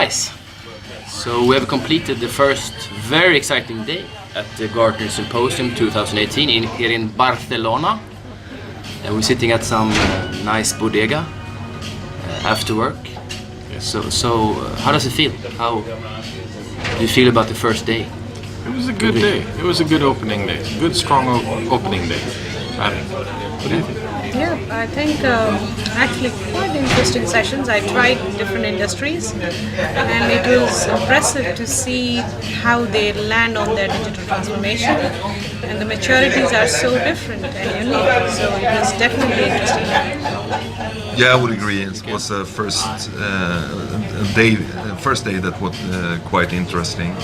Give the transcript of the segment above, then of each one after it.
Nice. So we have completed the first very exciting day at the Gartner Symposium 2018 here in Barcelona. And we're sitting at some nice bodega after work. So how does it feel? How do you feel about the first day? It was a good day. It was a good opening day. Good, strong opening day. What do you think? Yeah, I think actually quite interesting sessions. I tried different industries and it was impressive to see how they land on their digital transformation, and the maturities are so different and unique, so it was definitely interesting. Yeah, I would agree. It was the first day that was quite interesting.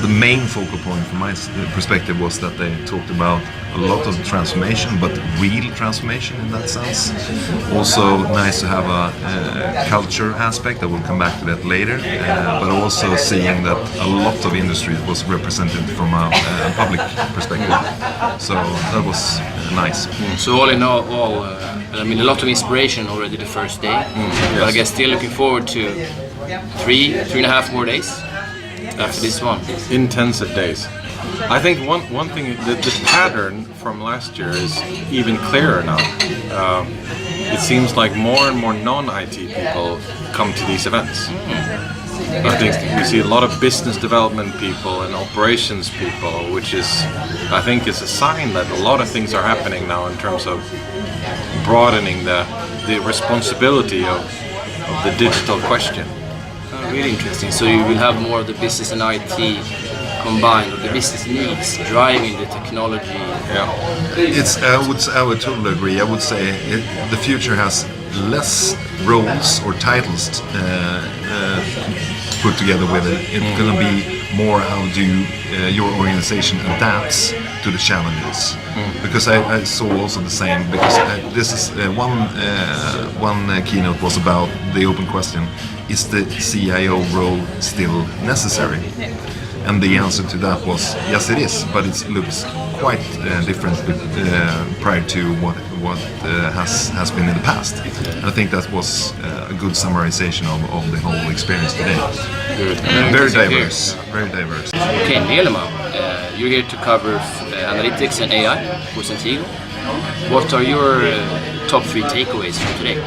The main focal point from my perspective was that they talked about a lot of transformation, but real transformation in that sense. Also nice to have a culture aspect, I will come back to that later, but also seeing that a lot of industry was represented from a public perspective. So that was nice. So all in all, I mean, a lot of inspiration already the first day, but I guess still looking forward to three and a half more days after this one. Intensive days. I think one thing, the pattern from last year is even clearer now. It seems like more and more non-IT people come to these events. I think we see a lot of business development people and operations people, which is, I think, is a sign that a lot of things are happening now in terms of broadening the responsibility of the digital question. Really interesting. So you will have more of the business and IT combined, or the business needs driving the technology. Yeah, I would totally agree. I would say the future has less roles or titles put together with it. It's going to be more how do your organization adapts to the challenges. Because I saw also the same. Because this is one keynote was about the open question: is the CIO role still necessary? And the answer to that was yes, it is, but it looks quite different prior to what has been in the past. And I think that was a good summarization of the whole experience today. Good. Very diverse, very diverse. Okay, Nelema, you're here to cover analytics and AI for Centigo. What are your top 3 takeaways from today?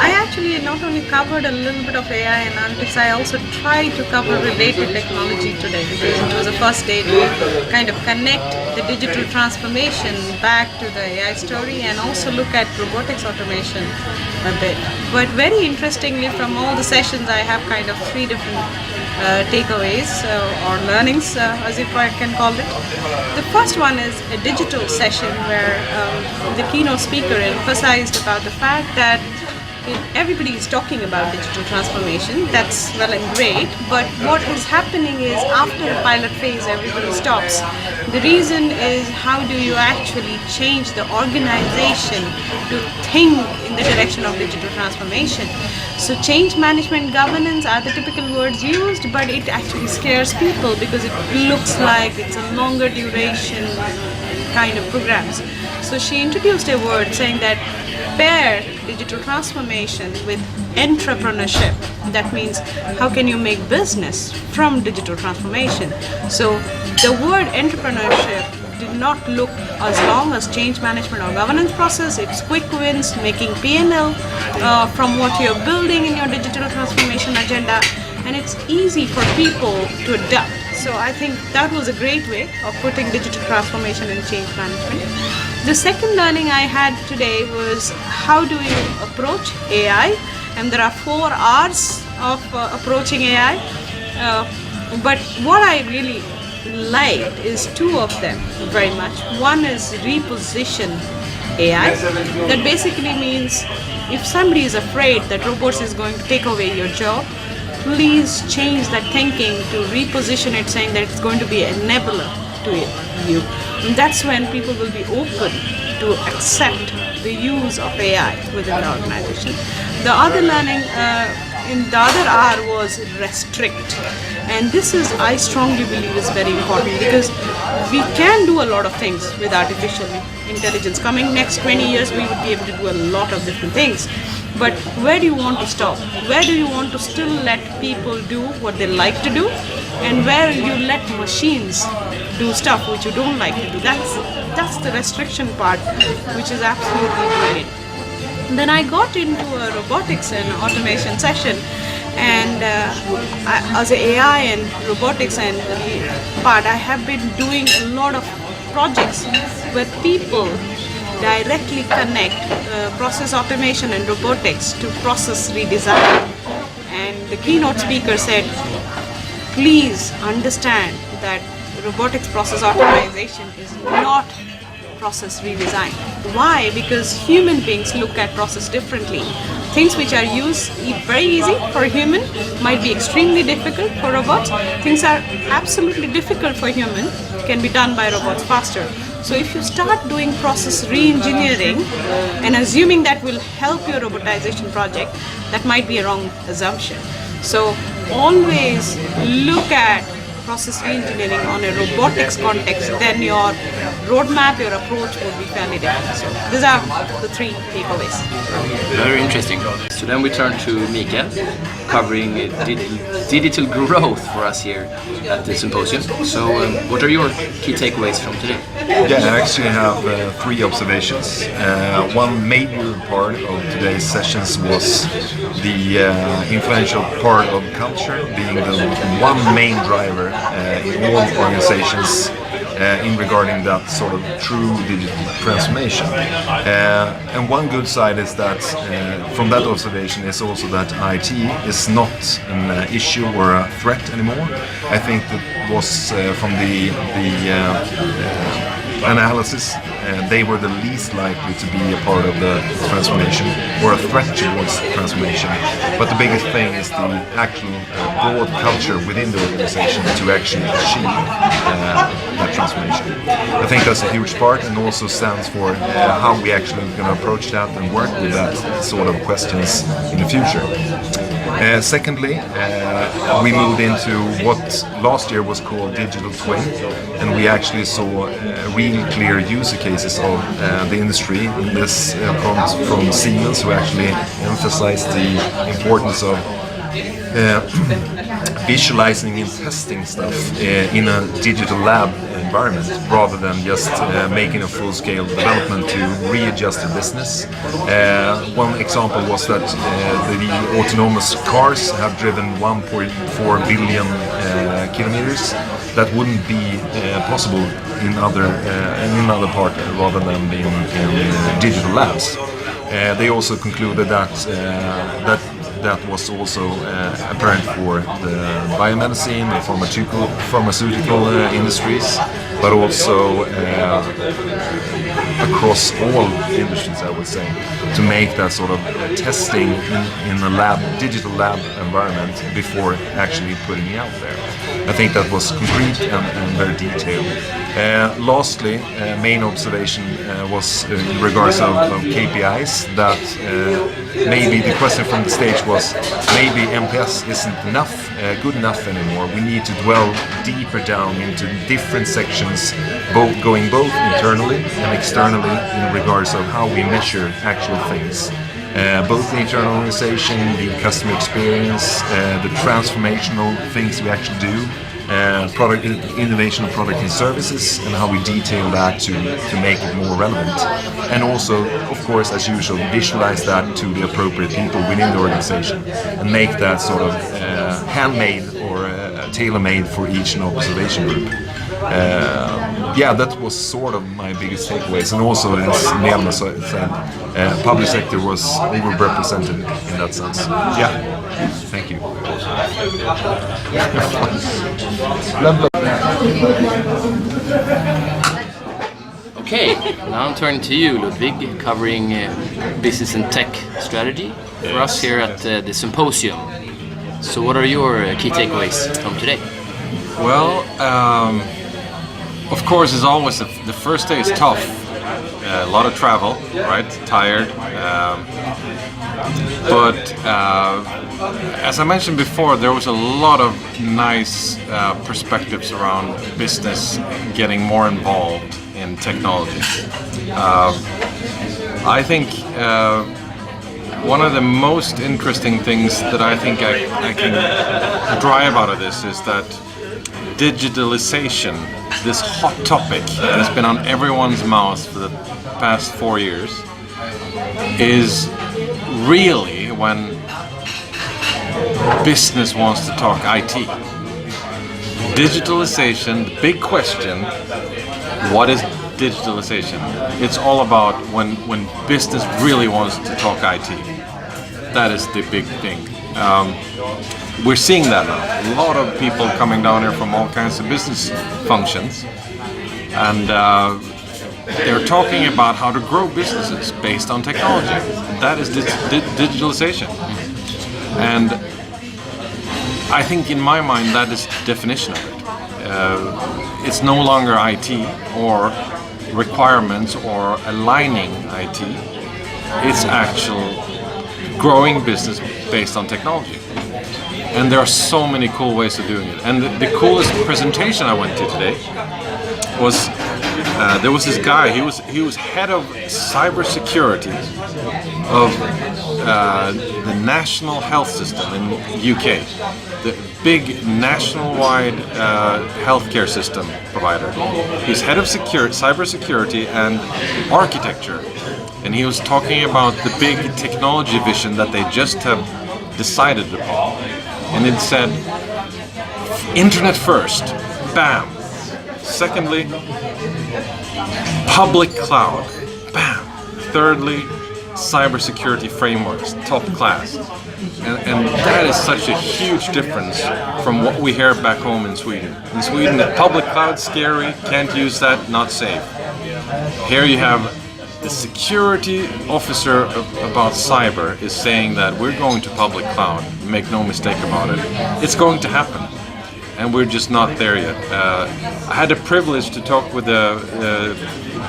I actually not only covered a little bit of AI and analytics, I also tried to cover related technology today, because it was the first day to kind of connect the digital transformation back to the AI story and also look at robotics automation a bit. But very interestingly, from all the sessions, I have kind of 3 different takeaways or learnings, as if I can call it. The first one is a digital session where the keynote speaker emphasized about the fact that everybody is talking about digital transformation. That's well and great, but what is happening is after the pilot phase everybody stops. The reason is, how do you actually change the organization to think in the direction of digital transformation? So change management, governance are the typical words used, but it actually scares people because it looks like it's a longer duration kind of programs. So she introduced a word saying that pair digital transformation with entrepreneurship. That means how can you make business from digital transformation? So the word entrepreneurship did not look as long as change management or governance process. It's quick wins, making P&L from what you're building in your digital transformation agenda, and it's easy for people to adapt. So I think that was a great way of putting digital transformation and change management. The second learning I had today was how do you approach AI, and there are 4 R's of approaching AI, but what I really liked is 2 of them very much. One is reposition AI. That basically means if somebody is afraid that robots is going to take away your job, please change that thinking to reposition it, saying that it's going to be an enabler to you. And that's when people will be open to accept the use of AI within the organization. The other learning in the other R was restrict. And this is, I strongly believe, is very important, because we can do a lot of things with artificial intelligence. Coming next 20 years, we would be able to do a lot of different things. but where do you want to stop? Where do you want to still let people do what they like to do, and where you let machines do stuff which you don't like to do? That's the restriction part, which is absolutely brilliant. Then I got into a robotics and automation session, and as a AI and robotics and part, I have been doing a lot of projects where people directly connect process automation and robotics to process redesign. And the keynote speaker said, please understand that robotics process automation is not process redesign. Why? Because human beings look at process differently. Things which are very easy for a human might be extremely difficult for robots. Things are absolutely difficult for human can be done by robots faster. So if you start doing process re-engineering and assuming that will help your robotization project, that might be a wrong assumption. So always look at process re-engineering on a robotics context, then your roadmap, your approach would be fairly different. So these are the 3 takeaways. Very interesting. So then we turn to Mikael, covering digital growth for us here at the Symposium. So what are your key takeaways from today? Yeah, I actually have 3 observations. One major part of today's sessions was the influential part of culture being the one main driver in all organizations in regarding that sort of true digital transformation. And one good side is that from that observation is also that IT is not an issue or a threat anymore. I think that was from the analysis, they were the least likely to be a part of the transformation or a threat towards transformation. But the biggest thing is the actual broad culture within the organization to actually achieve that transformation. I think that's a huge part, and also stands for how we actually going to approach that and work with that sort of questions in the future. Secondly, we moved into what last year was called digital twin, and we actually saw really clear user cases of the industry. In this comes from Siemens, who actually emphasized the importance of visualizing and testing stuff in a digital lab environment rather than just making a full-scale development to readjust the business. One example was that the autonomous cars have driven 1.4 billion kilometers. That wouldn't be possible in another part rather than being in digital labs. They also concluded that that was also apparent for the biomedicine, the pharmaceutical industries, but also across all industries, I would say, to make that sort of testing in a digital lab environment before actually putting it out there. I think that was concrete and very detailed. Lastly, main observation was in regards of KPIs, that maybe the question from the stage was maybe MPS isn't good enough anymore. We need to dwell deeper down into different sections, going both internally and externally in regards of how we measure actual things. Both the internal organization, the customer experience, the transformational things we actually do, product innovation of product and services, and how we detail that to make it more relevant. And also, of course, as usual, visualize that to the appropriate people within the organization and make that sort of handmade or tailor-made for each observation group. Yeah, that was sort of my biggest takeaways. And also, as Neema said, public sector was overrepresented in that sense. Yeah, thank you. Okay, now I'm turning to you, Ludwig, covering business and tech strategy for us here at the Symposium. So what are your key takeaways from today? Well, of course, as always, the first day is tough. A lot of travel, right? Tired. But as I mentioned before, there was a lot of nice perspectives around business getting more involved in technology. I think one of the most interesting things that I think I can drive out of this is that digitalization, this hot topic that has been on everyone's mouth for the past 4 years, is really when business wants to talk IT. Digitalization, the big question, what is digitalization? It's all about when business really wants to talk IT. That is the big thing. We're seeing that now. A lot of people coming down here from all kinds of business functions, and they're talking about how to grow businesses based on technology. That is digitalization. And I think in my mind that is the definition of it. It's no longer IT or requirements or aligning IT. It's actual growing business based on technology. And there are so many cool ways of doing it. And the coolest presentation I went to today was there was this guy. He was head of cybersecurity of the national health system in UK, the big national-wide healthcare system provider. He's head of cybersecurity and architecture, and he was talking about the big technology vision that they just have decided upon. And it said, internet first, bam. Secondly, public cloud, bam. Thirdly, cybersecurity frameworks, top class. And that is such a huge difference from what we hear back home in Sweden. In Sweden, the public cloud's scary, can't use that, not safe. Here you have the security officer about cyber is saying that we're going to public cloud, make no mistake about it. It's going to happen, and we're just not there yet. I had the privilege to talk with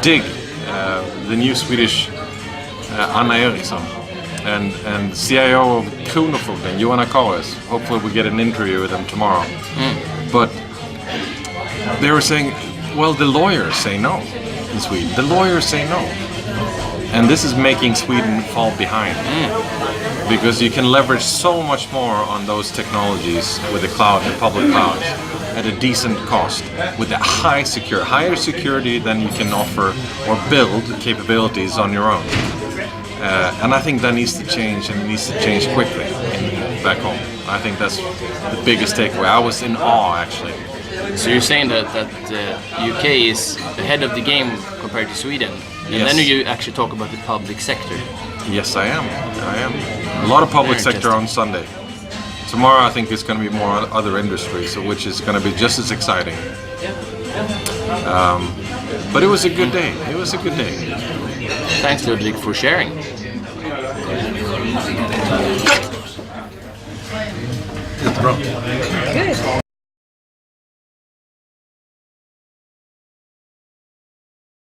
DIG, the new Swedish Anna Eriksson, and CIO of Kronofogden, Johanna Kares. Hopefully we get an interview with them tomorrow. But they were saying, well, the lawyers say no in Sweden. The lawyers say no. And this is making Sweden fall behind. Because you can leverage so much more on those technologies with the cloud, the public clouds, at a decent cost, with a higher security than you can offer or build capabilities on your own. And I think that needs to change, and it needs to change quickly back home. I think that's the biggest takeaway. I was in awe, actually. So you're saying that UK is ahead of the game compared to Sweden, and Yes. then you actually talk about the public sector. Yes, I am. A lot of public sector on Sunday. Tomorrow I think it's going to be more other industries, which is going to be just as exciting. But it was a good day. Thanks, Ludwig, for sharing. Jättebra. Good.